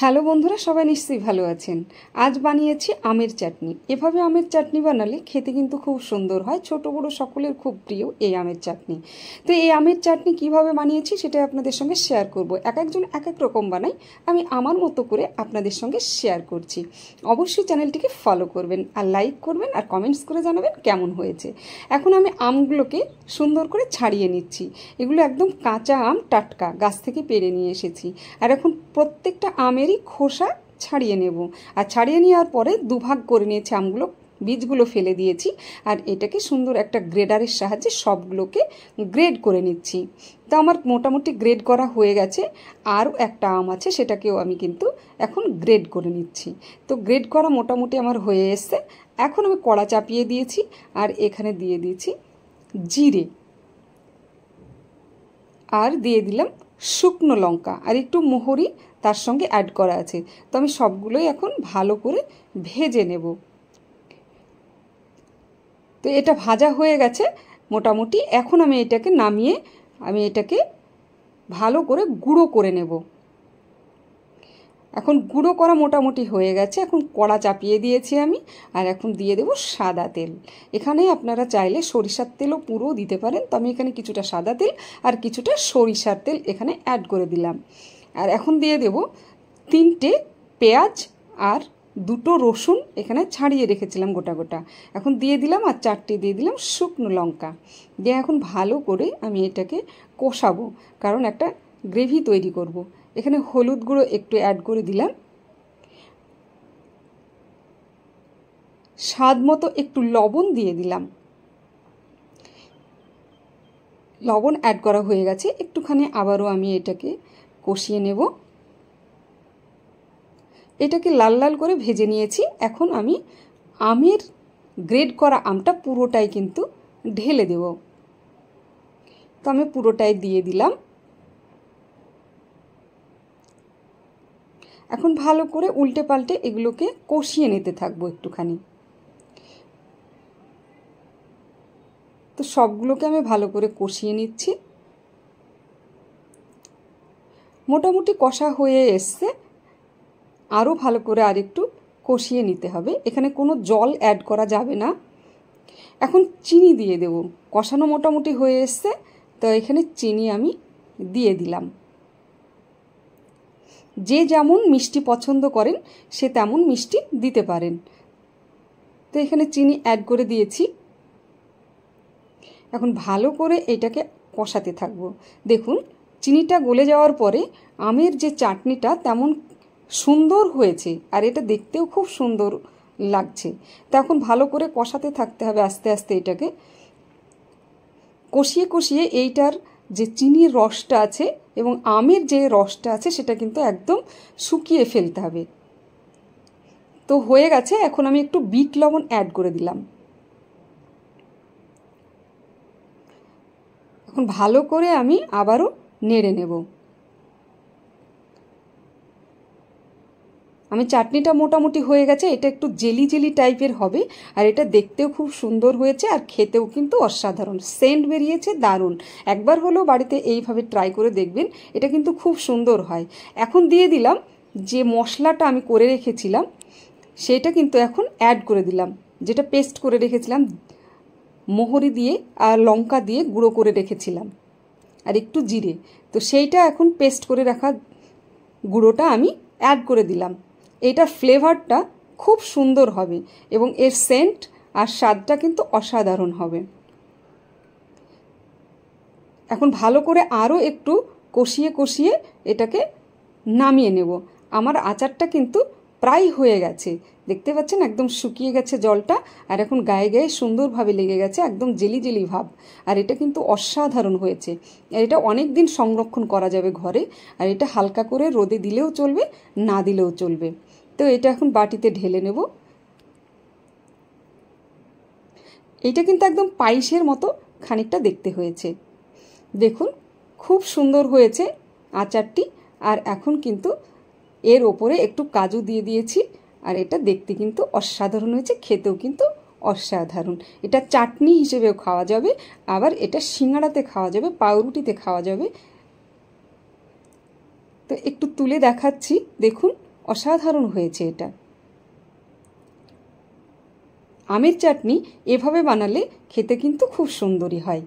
Hello বন্ধুরা, সবাই নিশ্চয়ই ভালো আছেন। আজ বানিয়েছি আমের চাটনি। এভাবে আমের চাটনি বানালে খেতে কিন্তু খুব সুন্দর হয়। ছোট বড় সকলের খুব প্রিয় এই আমের চাটনি। তো এই আমের চাটনি কিভাবে বানিয়েছি সেটা আপনাদের সঙ্গে শেয়ার করব। এক একজন এক এক রকম বানাই, আমি আমার মতো করে আপনাদের সঙ্গে শেয়ার করছি। অবশ্যই চ্যানেলটিকে ফলো করবেন আর লাইক করবেন আর কমেন্টস করে জানাবেন কেমন হয়েছে। এখন আমি আমগুলোকে সুন্দর করে ছাড়িয়ে নিচ্ছি। এগুলো একদম কাঁচা আম, টাটকা, গাছ থেকে পেড়ে নিয়ে এসেছি। আর এখন প্রত্যেকটা আমেরই খোসা ছাড়িয়ে নেব। আর ছাড়িয়ে নেওয়ার পরে দুভাগ করে নিয়েছি আমগুলো, বীজগুলো ফেলে দিয়েছি। আর এটাকে সুন্দর একটা গ্রেডারের সাহায্যে সবগুলোকে গ্রেড করে নিচ্ছি। তো আমার মোটামুটি গ্রেড করা হয়ে গেছে। আরও একটা আম আছে, সেটাকেও আমি কিন্তু এখন গ্রেড করে নিচ্ছি। তো গ্রেড করা মোটামুটি আমার হয়ে এসছে। এখন আমি কড়া চাপিয়ে দিয়েছি আর এখানে দিয়ে দিয়েছি জিরে, আর দিয়ে দিলাম শুকনো লঙ্কা, আর একটু মোহরি তার সঙ্গে অ্যাড করা আছে। তো আমি সবগুলোই এখন ভালো করে ভেজে নেব। তো এটা ভাজা হয়ে গেছে মোটামুটি। এখন আমি এটাকে নামিয়ে এটাকে ভালো করে গুঁড়ো করে নেব। এখন গুঁড়ো করা মোটামুটি হয়ে গেছে। এখন কড়া চাপিয়ে দিয়েছি আমি, আর এখন দিয়ে দেব সাদা তেল। এখানে আপনারা চাইলে সরিষার তেলও পুরো দিতে পারেন। তো আমি এখানে কিছুটা সাদা তেল আর কিছুটা সরিষার তেল এখানে অ্যাড করে দিলাম। আর এখন দিয়ে দেব 3টে পেঁয়াজ আর 2টো রসুন এখানে ছাড়িয়ে রেখেছিলাম গোটা গোটা, এখন দিয়ে দিলাম। আর 4টে দিয়ে দিলাম শুকনো লঙ্কা দিয়ে এখন ভালো করে আমি এটাকে কষাবো, কারণ একটা গ্রেভি তৈরি করব। এখানে হলুদ গুঁড়ো একটু অ্যাড করে দিলাম, স্বাদ মতো একটু লবণ দিয়ে দিলাম। লবণ অ্যাড করা হয়ে গেছে। একটুখানি আবারও আমি এটাকে কষিয়ে নেব। এটাকে লাল লাল করে ভেজে নিয়েছি। এখন আমি আমের গ্রেড করা আমটা পুরোটাই কিন্তু ঢেলে দেব। তো আমি পুরোটাই দিয়ে দিলাম। এখন ভালো করে উল্টে পাল্টে এগুলোকে কষিয়ে নিতে থাকবো একটুখানি। তো সবগুলোকে আমি ভালো করে কষিয়ে নিচ্ছি। মোটামুটি কষা হয়ে এসছে, আরও ভালো করে আরেকটু কষিয়ে নিতে হবে। এখানে কোনো জল অ্যাড করা যাবে না। এখন চিনি দিয়ে দেব। কষানো মোটামুটি হয়ে এসছে, তো এখানে চিনি আমি দিয়ে দিলাম। যে যেমন মিষ্টি পছন্দ করেন সে তেমন মিষ্টি দিতে পারেন। তো এখানে চিনি অ্যাড করে দিয়েছি। এখন ভালো করে এটাকে কষাতে থাকবো। দেখুন, চিনিটা গলে যাওয়ার পরে আমের যে চাটনিটা তেমন সুন্দর হয়েছে, আর এটা দেখতেও খুব সুন্দর লাগছে। তো এখন ভালো করে কষাতে থাকতে হবে আস্তে আস্তে। এটাকে কষিয়ে কষিয়ে এইটার যে চিনির রসটা আছে এবং আমের যে রসটা আছে সেটা কিন্তু একদম শুকিয়ে ফেলতে হবে। তো হয়ে গেছে। এখন আমি একটু বিট লবণ অ্যাড করে দিলাম। এখন ভালো করে আমি আবারও নেড়ে নেব। আমি চাটনিটা মোটামুটি হয়ে গেছে। এটা একটু জেলি জেলি টাইপের হবে, আর এটা দেখতেও খুব সুন্দর হয়েছে, আর খেতেও কিন্তু অসাধারণ। সেন্ট বেরিয়েছে দারুণ। একবার হলেও বাড়িতে এইভাবে ট্রাই করে দেখবেন, এটা কিন্তু খুব সুন্দর হয়। এখন দিয়ে দিলাম যে মশলাটা আমি করে রেখেছিলাম, সেটা কিন্তু এখন অ্যাড করে দিলাম। যেটা পেস্ট করে রেখেছিলাম, মোহরি দিয়ে আর লঙ্কা দিয়ে গুঁড়ো করে রেখেছিলাম, আর একটু জিরে। তো সেইটা এখন পেস্ট করে রাখা গুঁড়োটা আমি অ্যাড করে দিলাম। এটার ফ্লেভারটা খুব সুন্দর হবে এবং এর সেন্ট আর স্বাদটা কিন্তু অসাধারণ হবে। এখন ভালো করে আরও একটু কষিয়ে কষিয়ে এটাকে নামিয়ে নেব। আমার আচারটা কিন্তু প্রায় হয়ে গেছে। দেখতে পাচ্ছেন একদম শুকিয়ে গেছে জলটা, আর এখন গায়ে গায়ে সুন্দরভাবে লেগে গেছে, একদম জেলি জেলি ভাব। আর এটা কিন্তু অসাধারণ হয়েছে। আর এটা অনেক দিন সংরক্ষণ করা যাবে ঘরে। আর এটা হালকা করে রোদে দিলেও চলবে, না দিলেও চলবে। তো এটা এখন বাটিতে ঢেলে নেব। এটা কিন্তু একদম পায়েসের মতো খানিকটা দেখতে হয়েছে। দেখুন, খুব সুন্দর হয়েছে আচারটি। আর এখন কিন্তু এর ওপরে একটু কাজু দিয়ে দিয়েছি, আর এটা দেখতে কিন্তু অসাধারণ হয়েছে, খেতেও কিন্তু অসাধারণ। এটা চাটনি হিসেবেও খাওয়া যাবে, আবার এটা সিঙ্গাড়াতে খাওয়া যাবে, পাউরুটিতে খাওয়া যাবে। তো একটু তুলে দেখাচ্ছি, দেখুন অসাধারণ হয়েছে এটা। আমের চাটনি এভাবে বানালে খেতে কিন্তু খুব সুন্দরই হয়।